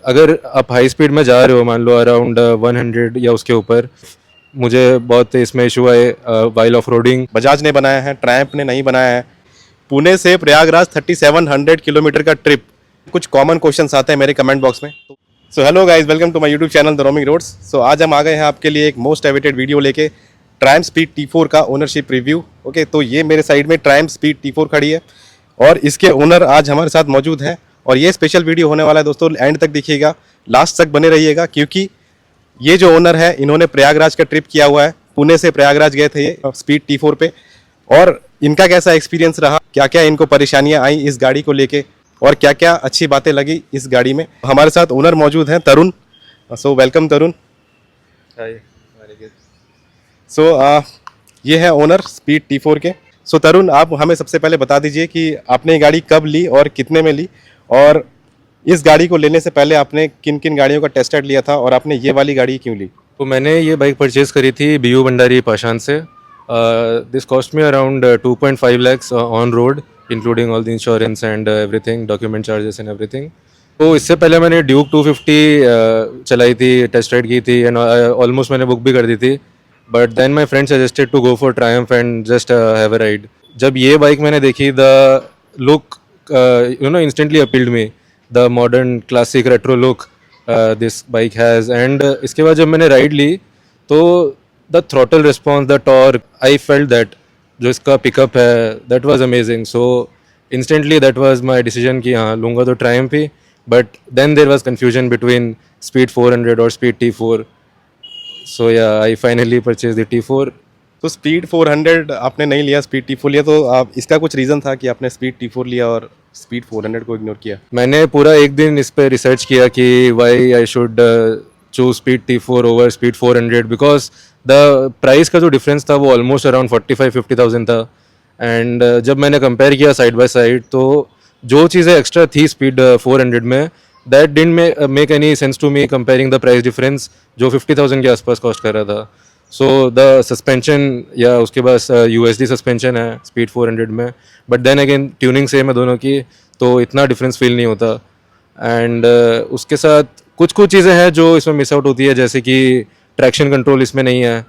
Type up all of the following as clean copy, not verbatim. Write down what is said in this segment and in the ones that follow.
अगर आप high speed में जा रहे हो, मान लो अराउंड 100 या उसके ऊपर, मुझे बहुत इसमें इशू आए वाइल ऑफ रोडिंग। बजाज ने बनाया है, ट्रायम्फ ने नहीं बनाया है। पुणे से प्रयागराज 3700 किलोमीटर का ट्रिप। कुछ कॉमन क्वेश्चंस आते हैं मेरे कमेंट बॉक्स में। So hello guys, welcome to my YouTube channel the roaming roads. So आज हम आ गए हैं आपके लिए एक मोस्ट एवेटेड वीडियो लेके, ट्रायम्फ स्पीड T4 का ओनरशिप रिव्यू। ओके, तो ये मेरे साइड में ट्रायम्फ स्पीड T4 खड़ी है और इसके ओनर आज हमारे साथ मौजूद हैं। और ये स्पेशल वीडियो होने वाला है दोस्तों, एंड तक देखिएगा, लास्ट तक बने रहिएगा, क्योंकि ये जो ओनर है इन्होंने प्रयागराज का ट्रिप किया हुआ है। पुणे से प्रयागराज गए थे ये स्पीड T4 पे, और इनका कैसा एक्सपीरियंस रहा, क्या क्या इनको परेशानियां आई इस गाड़ी को लेके, और क्या क्या अच्छी बातें लगी इस गाड़ी में। हमारे साथ ओनर मौजूद हैं तरुण। सो वेलकम तरुण। सो ये है ओनर स्पीड T4 के। सो तरुण, आप हमें सबसे पहले बता दीजिए कि आपने ये गाड़ी कब ली और कितने में ली, और इस गाड़ी को लेने से पहले आपने किन किन गाड़ियों का टेस्ट राइड लिया था, और आपने ये वाली गाड़ी क्यों ली। तो मैंने ये बाइक परचेज़ करी थी BU भंडारी पाषाण से। This cost me around 2.5 lakhs on road, including all the insurance and everything, document charges and everything. तो इससे पहले मैंने ड्यूक 250 चलाई थी, टेस्ट राइड की थी, एंड ऑलमोस्ट मैंने बुक भी कर दी थी। But then my friend suggested to go for Triumph and just have a ride. जब ये बाइक मैंने देखी, the look instantly appealed me, the modern classic retro look this bike has. And इसके बाद जब मैंने राइड ली तो the throttle response, the torque, I felt that जो इसका पिकअप है, that was amazing. So instantly that was my decision कि हाँ लूँगा तो Triumph he. But then there was confusion between speed 400 और स्पीड T4। सो या I finally purchase the T4। तो स्पीड 400 आपने नहीं लिया, स्पीड T4 लिया, तो आप इसका कुछ रीज़न था कि आपने स्पीड T4 लिया और स्पीड 400 को इग्नोर किया। मैंने पूरा एक दिन इस पे रिसर्च किया कि why I should choose speed T4 over speed 400, because the price का जो डिफरेंस था वो ऑलमोस्ट अराउंड 45-50,000 था। एंड जब मैंने कंपेयर किया साइड बाय साइड, तो जो चीज़ें एक्स्ट्रा थी स्पीड 400 में, that didn't make any sense to me comparing the price difference जो 50,000 के आसपास कॉस्ट कर रहा था। सो द सस्पेंशन, या उसके बाद USD सस्पेंशन है स्पीड 400 में, but then again tuning same है दोनों की, तो इतना डिफरेंस फील नहीं होता। एंड उसके साथ कुछ कुछ चीज़ें हैं जो इसमें मिस आउट होती है, जैसे कि ट्रैक्शन कंट्रोल इसमें नहीं है।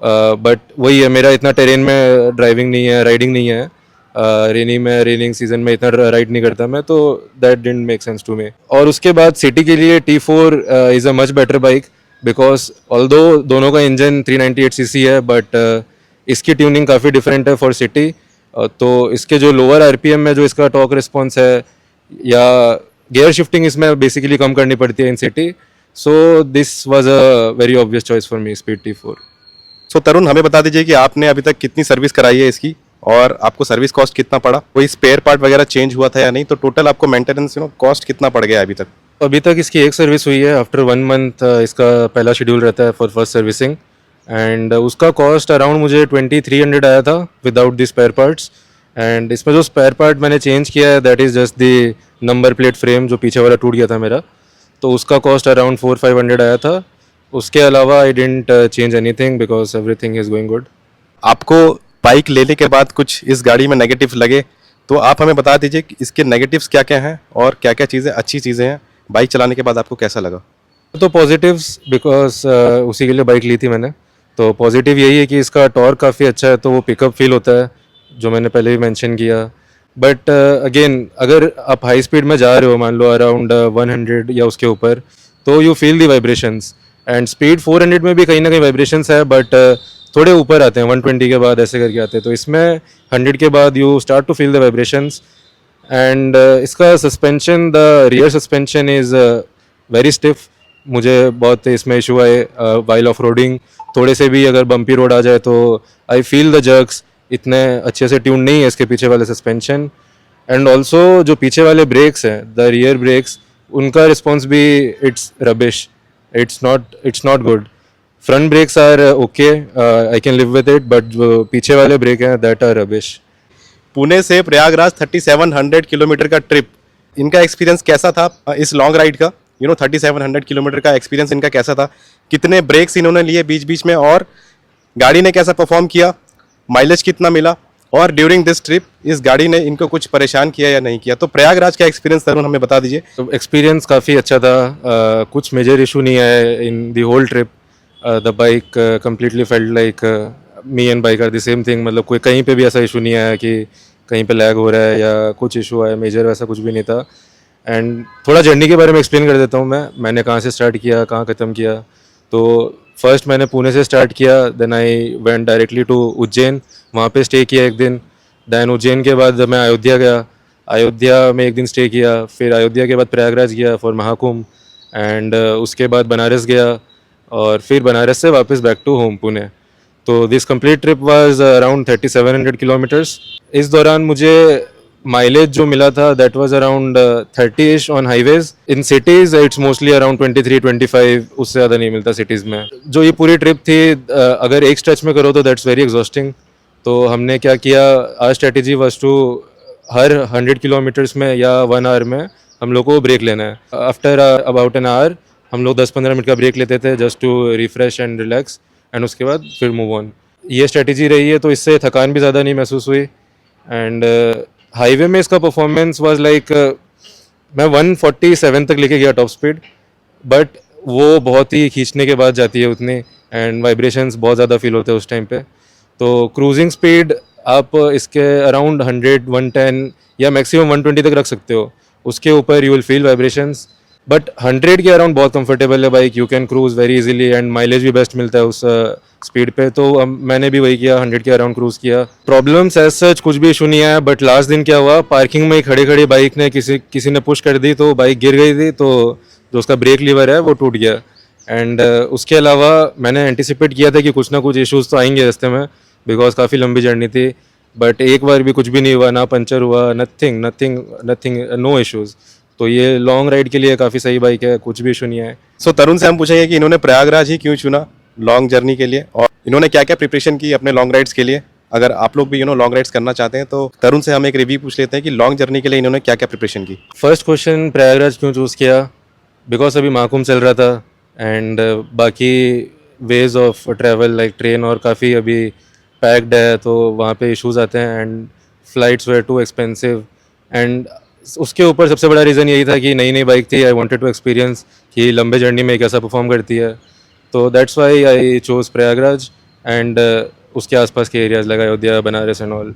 बट वही है, मेरा इतना टेरेन में ड्राइविंग नहीं है, राइडिंग नहीं है। रेनिंग सीजन में इतना राइड नहीं करता मैं, तो that didn't make sense to me. और उसके बाद सिटी के लिए T4 is a much better bike, because although दोनों का इंजन 398cc है, बट इसकी ट्यूनिंग काफ़ी डिफरेंट है फॉर सिटी। तो इसके जो लोअर RPM में जो इसका टॉर्क रिस्पॉन्स है, या गियर शिफ्टिंग इसमें बेसिकली कम करनी पड़ती है इन city. So this was a very obvious choice for me, speed T4। सो तरुण, हमें बता दीजिए कि आपने अभी तक कितनी सर्विस कराई है इसकी, और आपको सर्विस कॉस्ट कितना पड़ा, कोई स्पेयर पार्ट वगैरह चेंज हुआ था या नहीं, तो टोटल आपको मेंटेनेंस कॉस्ट कितना पड़ गया अभी तक। अभी तक इसकी एक सर्विस हुई है। आफ्टर 1 month इसका पहला शेड्यूल रहता है फॉर फर्स्ट सर्विसिंग, एंड उसका कॉस्ट अराउंड मुझे 2300 आया था without the spare parts. And इसमें जो स्पेयर पार्ट मैंने चेंज किया है, that is just the number plate frame, जो पीछे वाला टूट गया था मेरा, तो उसका कॉस्ट अराउंड 400-500 आया था। उसके अलावा I didn't change anything because everything is going good. आपको बाइक लेने के बाद कुछ इस गाड़ी में नेगेटिव लगे, तो आप हमें बता दीजिए कि इसके नेगेटिव्स क्या क्या हैं और क्या क्या चीज़ें अच्छी चीज़ें हैं। बाइक चलाने के बाद आपको कैसा लगा। तो पॉजिटिव्स, बिकॉज उसी के लिए बाइक ली थी मैंने, तो पॉजिटिव यही है कि इसका टॉर्क काफ़ी अच्छा है, तो वो पिकअप फील होता है जो मैंने पहले भी मेंशन किया। बट अगेन अगर आप हाई स्पीड में जा रहे हो, मान लो अराउंड 100 या उसके ऊपर, तो you feel the vibrations. And speed 400 में भी कहीं ना कहीं वाइब्रेशंस है, बट थोड़े ऊपर आते हैं, 120 के बाद ऐसे करके आते हैं, तो इसमें 100 के बाद you start to feel the vibrations. And इसका suspension, the rear suspension is very stiff. मुझे बहुत इसमें इशू आए वाइल ऑफ रोडिंग, थोड़े से भी अगर बम्पी रोड आ जाए तो आई फील द जर्क्स, इतने अच्छे से ट्यून नहीं है इसके पीछे वाले सस्पेंशन। एंड ऑल्सो जो पीछे वाले ब्रेक्स हैं, द रियर ब्रेक्स, उनका रिस्पॉन्स भी it's rubbish, it's not good. Front brakes are okay, I can live with it, but जो पीछे वाले ब्रेक हैं दैट आर रबिश। पुणे से प्रयागराज 3700 किलोमीटर का ट्रिप, इनका एक्सपीरियंस कैसा था इस लॉन्ग राइड का। 3700 किलोमीटर का एक्सपीरियंस इनका कैसा था, कितने ब्रेक्स इन्होंने लिए बीच बीच में, और गाड़ी ने कैसा परफॉर्म किया, माइलेज कितना मिला, और ड्यूरिंग दिस ट्रिप इस गाड़ी ने इनको कुछ परेशान किया या नहीं किया? तो प्रयागराज का एक्सपीरियंस तरुण हमें बता दीजिए। तो एक्सपीरियंस काफ़ी अच्छा था, कुछ मेजर इशू नहीं आया in the whole trip. The bike completely felt like me and bike are the same thing, मतलब कोई कहीं पे भी ऐसा इशू नहीं आया कि कहीं पे लैग हो रहा है या कुछ इशू आया, मेजर वैसा कुछ भी नहीं था। एंड थोड़ा जर्नी के बारे में एक्सप्लेन कर देता हूँ मैंने कहाँ से स्टार्ट किया, कहाँ ख़त्म किया। तो फर्स्ट मैंने पुणे से स्टार्ट किया, then I went directly to Ujjain, वहाँ पे स्टे किया एक दिन। दैन उज्जैन के बाद मैं अयोध्या गया, अयोध्या में एक दिन स्टे किया, फिर अयोध्या के बाद प्रयागराज गया फॉर महाकुंभ, एंड उसके बाद बनारस गया, और फिर बनारस से वापस बैक टू होम पुणे। तो this complete trip was around 3700 kilometres. इस दौरान मुझे माइलेज जो मिला था that was around 30 on highways. In cities it's mostly around 23-25, उससे ज़्यादा नहीं मिलता सिटीज़ में। जो ये पूरी ट्रिप थी, अगर एक स्ट्रेच में करो तो दैट्स वेरी एग्जॉस्टिंग। तो हमने क्या किया, आवर स्ट्रेटेजी वाज टू हर 100 किलोमीटर्स में या 1 आवर में हम लोग को ब्रेक लेना है। आफ्टर अबाउट एन आवर हम लोग 10-15 मिनट का ब्रेक लेते थे just to refresh and relax, and उसके बाद फिर मूव ऑन। ये स्ट्रेटेजी रही है, तो इससे थकान भी ज़्यादा नहीं महसूस हुई। एंड हाईवे में इसका परफॉर्मेंस वाज लाइक मैं 147 तक लेके गया टॉप स्पीड, बट वो बहुत ही खींचने के बाद जाती है उतनी, एंड वाइब्रेशंस बहुत ज़्यादा फील होते हैं उस टाइम पे। तो क्रूजिंग स्पीड आप इसके अराउंड 100, 110 या मैक्सिमम 120 तक रख सकते हो, उसके ऊपर you will feel vibrations. But 100 के अराउंड बहुत कंफर्टेबल है bike, you can cruise very easily, and mileage भी बेस्ट मिलता है उस स्पीड पे। तो मैंने भी वही किया, 100 के अराउंड क्रूज किया। प्रॉब्लम्स एज सच कुछ भी इशू नहीं आया, बट लास्ट दिन क्या हुआ, पार्किंग में ही खड़े खड़े बाइक ने किसी ने पुश कर दी, तो बाइक गिर गई थी, तो जो उसका ब्रेक लीवर है वो टूट गया। एंड उसके अलावा मैंने एंटिसिपेट किया था कि कुछ ना कुछ इश्यूज़ तो आएंगे रास्ते में, बिकॉज काफ़ी लंबी जर्नी थी, बट एक बार भी कुछ भी नहीं हुआ, ना पंचर हुआ, nothing nothing nothing, no issues. तो ये लॉन्ग राइड के लिए काफ़ी सही बाइक है, कुछ भी इशू नहीं है। सो तरुण से हम पूछेंगे कि इन्होंने प्रयागराज ही क्यों चुना लॉन्ग जर्नी के लिए, और इन्होंने क्या क्या प्रिपरेशन की अपने लॉन्ग राइड्स के लिए। अगर आप लोग भी लॉन्ग राइड्स करना चाहते हैं तो तरुण से हम एक रिव्यू पूछ लेते हैं कि लॉन्ग जर्नी के लिए इन्होंने क्या क्या प्रिपरेशन की। फर्स्ट क्वेश्चन, प्रयागराज क्यों चूज़ किया? बिकॉज अभी महाकुंभ चल रहा था, एंड बाकी ways of travel like train और काफ़ी अभी पैक्ड है, तो वहाँ पे इश्यूज आते हैं, and flights were too expensive. And उसके ऊपर सबसे बड़ा रीज़न यही था कि नई नई बाइक थी, आई वांटेड टू एक्सपीरियंस कि लंबे जर्नी में कैसा परफॉर्म करती है। तो that's why I chose Prayagraj, and उसके आसपास के एरियाज़ लगा Ayodhya, Banaras and all.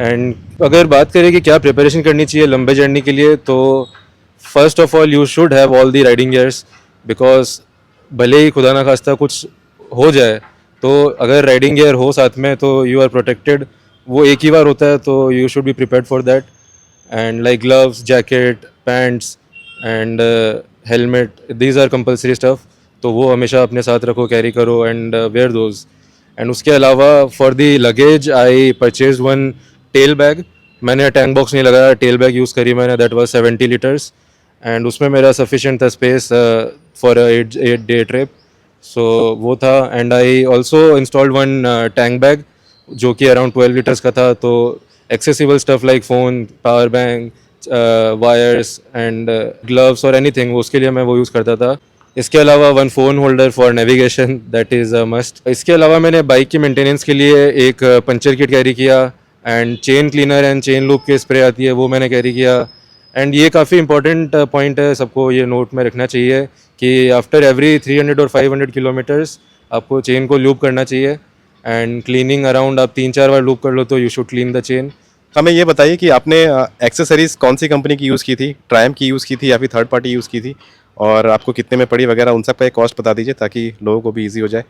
And अगर बात करें कि क्या प्रिपरेशन करनी चाहिए लंबे जर्नी के लिए, तो first of all you should have all the riding gears, because भले ही खुदा ना खास्ता कुछ हो जाए, तो अगर राइडिंग गियर हो साथ में तो यू आर प्रोटेक्टेड। वो एक ही बार होता है, तो you should be prepared for that. And like gloves, jacket, pants and helmet, these are compulsory stuff, तो वो हमेशा अपने साथ रखो, कैरी करो, एंड वेयर दोज। एंड उसके अलावा for the luggage I purchase one tell bag. मैंने टैंक बॉक्स नहीं लगाया, टेल बैग यूज़ करी मैंने, दैट वाज 70 लीटर्स, एंड उसमें मेरा सफिशिएंट था स्पेस फॉर 8 डे ट्रिप। सो वो था। And I also installed one tank bag जो कि अराउंड 12 लीटर्स का था, तो accessible stuff like phone, power bank, wires and gloves और एनीथिंग, उसके लिए मैं वो यूज़ करता था। इसके अलावा one phone holder for navigation, that is a must. इसके अलावा मैंने बाइक की मेंटेनेंस के लिए एक पंचर किट कैरी किया, and chain cleaner and chain loop की स्प्रे आती है, वो मैंने कैरी किया। एंड ये काफ़ी इंपॉर्टेंट पॉइंट है, सबको ये नोट में रखना चाहिए कि आफ्टर एवरी 300 और 500 किलोमीटर्स आपको चेन को लूप करना चाहिए, एंड क्लीनिंग अराउंड आप 3-4 बार लूप कर लो तो you should clean the chain. हमें ये बताइए कि आपने एक्सेसरीज कौन सी कंपनी की यूज़ की थी, ट्रायम्फ की यूज़ की थी या फिर थर्ड पार्टी यूज़ की थी, और आपको कितने में पड़ी वगैरह, उन सब का एक कॉस्ट बता दीजिए ताकि लोगों को भी ईजी हो जाए।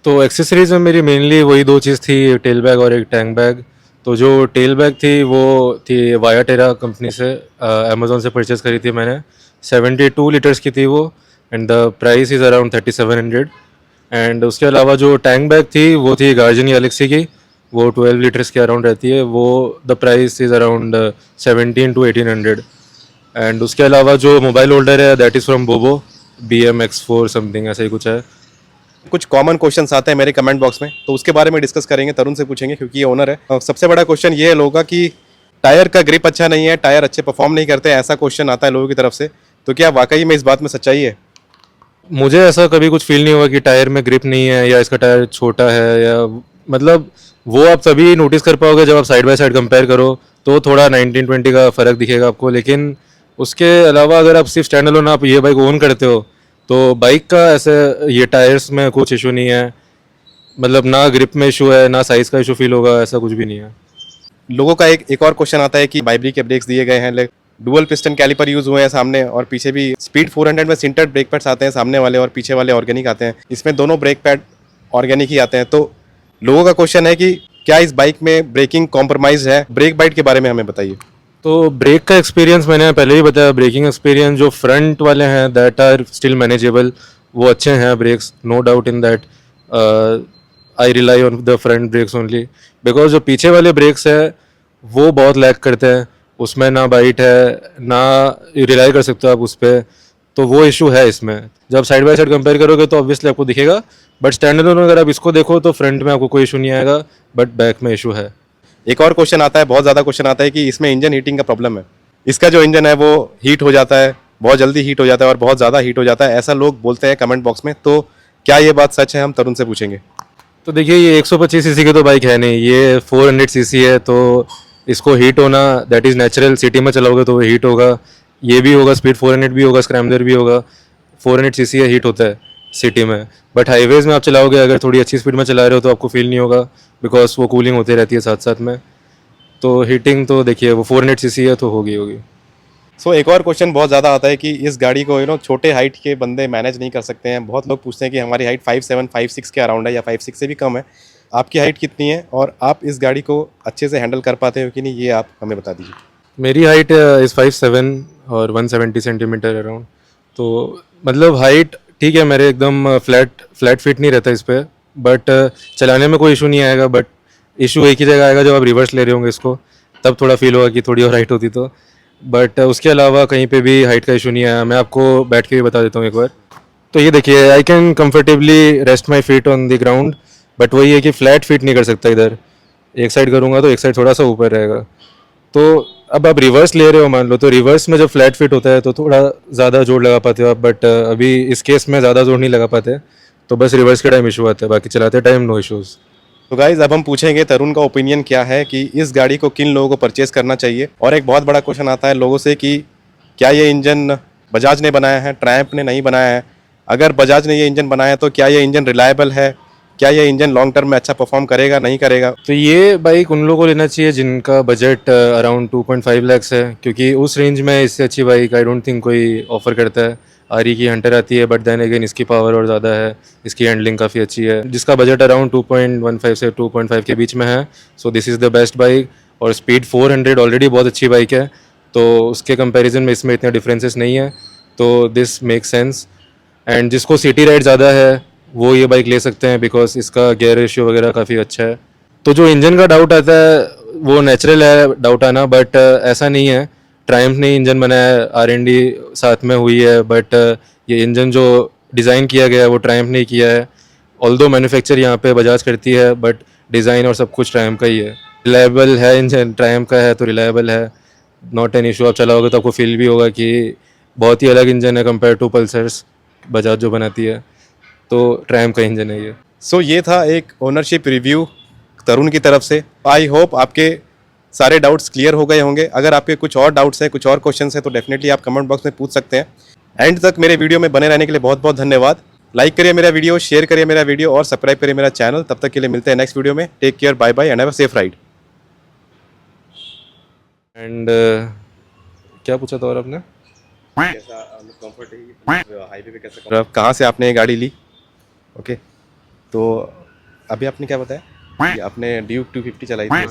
तो एक्सेसरीज में मेरी मेनली वही 2 चीज़ थी, टेल बैग और एक टैंक बैग। तो जो टेल बैग थी वो थी वाया टेरा कंपनी से, अमेज़ोन से परचेज़ करी थी मैंने, 72 लीटर्स की थी वो, and the price is around 3700। And उसके अलावा जो टैंक बैग थी वो थी गार्जन गैलेक्सी की, वो 12 लीटर्स के अराउंड रहती है, वो the price is around 17 to 1800। And उसके अलावा जो मोबाइल होल्डर है दैट इज़ फ्रॉम बोबो, BMX4 समथिंग ऐसा ही कुछ है। कुछ कॉमन क्वेश्चंस आते हैं मेरे कमेंट बॉक्स में, तो उसके बारे में डिस्कस करेंगे, तरुण से पूछेंगे क्योंकि ये ओनर है। और सबसे बड़ा क्वेश्चन ये लोगों का कि टायर का ग्रिप अच्छा नहीं है, टायर अच्छे परफॉर्म नहीं करते, ऐसा क्वेश्चन आता है लोगों की तरफ से। तो क्या वाकई में इस बात में सच्चाई है? मुझे ऐसा कभी कुछ फील नहीं हुआ कि टायर में ग्रिप नहीं है या इसका टायर छोटा है, या मतलब वो आप तभी नोटिस कर पाओगे जब आप साइड बाय साइड कंपेयर करो, तो थोड़ा 1920 का फ़र्क दिखेगा आपको। लेकिन उसके अलावा अगर आप सिर्फ स्टैंड अलोन आप ये बाइक ओन करते हो, तो बाइक का ऐसे ये टायर्स में कुछ इशू नहीं है, मतलब ना ग्रिप में इशू है, ना साइज़ का इशू फील होगा, ऐसा कुछ भी नहीं है। लोगों का एक और क्वेश्चन आता है कि बाइब्री के ब्रेक्स दिए गए हैं, डुअल पिस्टन कैलिपर यूज हुए हैं सामने और पीछे भी। स्पीड 400 में सिंटर्ड ब्रेक पैड्स आते हैं सामने वाले और पीछे वाले ऑर्गेनिक आते हैं, इसमें दोनों ब्रेक पैड ऑर्गेनिक ही आते हैं। तो लोगों का क्वेश्चन है कि क्या इस बाइक में ब्रेकिंग कॉम्प्रोमाइज है? ब्रेक बाइट के बारे में हमें बताइए। तो ब्रेक का एक्सपीरियंस मैंने पहले ही बताया, ब्रेकिंग एक्सपीरियंस जो फ्रंट वाले हैं दैट आर स्टिल मैनेजेबल, वो अच्छे हैं brakes, no doubt in that. I rely on the front brakes only, because जो पीछे वाले ब्रेक्स है वो बहुत लैग करते हैं, उसमें ना बाइट है ना रिलाई कर सकते हो आप उस पर, तो वो इशू है इसमें। जब साइड बाय साइड कंपेयर करोगे तो ऑब्वियसली आपको दिखेगा, बट स्टैंड अलोन अगर आप इसको देखो तो फ्रंट में आपको कोई इशू नहीं आएगा, बट बैक में इशू है। एक और क्वेश्चन आता है, बहुत ज़्यादा क्वेश्चन आता है कि इसमें इंजन हीटिंग का प्रॉब्लम है। इसका जो इंजन है वो हीट हो जाता है, बहुत जल्दी हीट हो जाता है और बहुत ज़्यादा हीट हो जाता है, ऐसा लोग बोलते हैं कमेंट बॉक्स में। तो क्या ये बात सच है? हम तरुण से पूछेंगे। तो देखिए, ये 125 सीसी की तो बाइक है नहीं, ये 400 सीसी है, तो इसको हीट होना दैट इज़ नेचुरल। सिटी में चलाओगे तो वो हीट होगा, ये भी होगा, स्पीड 400 भी होगा, स्क्रैम्बलर भी होगा। 400 सीसी है, हीट होता है सिटी में, बट हाईवेज़ में आप चलाओगे अगर थोड़ी अच्छी स्पीड में चला रहे हो तो आपको फील नहीं होगा, बिकॉज वो कूलिंग होती रहती है साथ साथ में। तो हीटिंग तो देखिए, वो 400 सीसी है तो होगी। सो एक और क्वेश्चन बहुत ज़्यादा आता है कि इस गाड़ी को छोटे हाइट के बंदे मैनेज नहीं कर सकते हैं। बहुत लोग पूछते हैं कि हमारी हाइट 5'7", 5'6" के अराउंड है या 5'6" से भी कम है। आपकी हाइट कितनी है और आप इस गाड़ी को अच्छे से हैंडल कर पाते हो कि नहीं, ये आप हमें बता दीजिए। मेरी हाइट इज़ 5'7" और 170 सेंटीमीटर अराउंड, तो मतलब हाइट ठीक है मेरे, एकदम फ्लैट फिट नहीं रहता इस पर, बट चलाने में कोई इशू नहीं आएगा। बट इशू एक ही जगह आएगा जब आप रिवर्स ले रहे होंगे इसको, तब थोड़ा फील होगा कि थोड़ी और हाइट होती तो। बट उसके अलावा कहीं पे भी हाइट का इशू नहीं आया। मैं आपको बैठ के भी बता देता हूँ एक बार। तो ये देखिए, I can comfortably rest my feet on the ground, but वही है कि फ्लैट फीट नहीं कर सकता इधर। एक साइड करूँगा तो एक साइड थोड़ा सा ऊपर रहेगा। तो अब आप रिवर्स ले रहे हो मान लो, तो रिवर्स में जब फ्लैट फिट होता है तो थोड़ा ज़्यादा जोर लगा पाते हो आप, बट अभी इस केस में ज़्यादा जोर नहीं लगा पाते, तो बस रिवर्स के टाइम इशू आता है, बाकी चलाते टाइम नो इशूज़। तो गाइज अब हम पूछेंगे तरुण का ओपिनियन क्या है कि इस गाड़ी को किन लोगों को परचेस करना चाहिए। और एक बहुत बड़ा क्वेश्चन आता है लोगों से कि क्या ये इंजन बजाज ने बनाया है, ट्रायम्फ ने नहीं बनाया है? अगर बजाज ने ये इंजन बनाया है तो क्या ये इंजन रिलायबल है? क्या ये इंजन लॉन्ग टर्म में अच्छा परफॉर्म करेगा, नहीं करेगा? तो ये बाइक उन लोगों को लेना चाहिए जिनका बजट अराउंड 2.5 लाख है, क्योंकि उस रेंज में इससे अच्छी बाइक आई डोंट थिंक कोई ऑफर करता है। आरी की हंटर आती है, बट देन अगेन इसकी पावर और ज़्यादा है, इसकी हैंडलिंग काफ़ी अच्छी है। जिसका बजट अराउंड 2.15 से 2.5 के बीच में है, so this is the best bike. और स्पीड 400 ऑलरेडी बहुत अच्छी बाइक है, तो उसके कंपैरिजन में इसमें इतने डिफरेंसेस नहीं है, तो दिस मेक सेंस। एंड जिसको सिटी राइड ज़्यादा है वो ये बाइक ले सकते हैं, बिकॉज इसका गियर रेशियो वगैरह काफ़ी अच्छा है। तो जो इंजन का डाउट आता है वो नेचुरल है डाउट आना, बट ऐसा नहीं है। ट्रायम्फ ने इंजन बनाया है, R&D साथ में हुई है, बट ये इंजन जो डिज़ाइन किया गया है वो ट्रायम्फ ने किया है। ऑल्दो मैन्युफैक्चर यहाँ पे बजाज करती है, बट डिज़ाइन और सब कुछ ट्रायम्फ का ही है। रिलायबल है इंजन, ट्रायम्फ का है तो रिलायबल है, नॉट एन इशू। आप चलाओगे तो आपको फील भी होगा कि बहुत ही अलग इंजन है कंपेयर टू पल्सर्स बजाज जो बनाती है, तो ट्रायम्फ का इंजन है ये। सो ये था एक ओनरशिप रिव्यू तरुण की तरफ से। आई होप आपके सारे डाउट्स क्लियर हो गए होंगे। अगर आपके कुछ और डाउट्स हैं, कुछ और क्वेश्चंस हैं तो डेफिनेटली आप कमेंट बॉक्स में पूछ सकते हैं। एंड तक मेरे वीडियो में बने रहने के लिए बहुत बहुत धन्यवाद। लाइक करिए मेरा वीडियो, शेयर करिए मेरा वीडियो और सब्सक्राइब करिए मेरा चैनल। तब तक के लिए मिलते हैं नेक्स्ट वीडियो में। Take care, bye bye and have a safe ride. And क्या पूछा था और आपने? हाईवे पे कैसे, कहाँ से आपने ये गाड़ी ली? ओके, तो अभी आपने क्या बताया कि आपने ड्यूक 250 चलाई थी।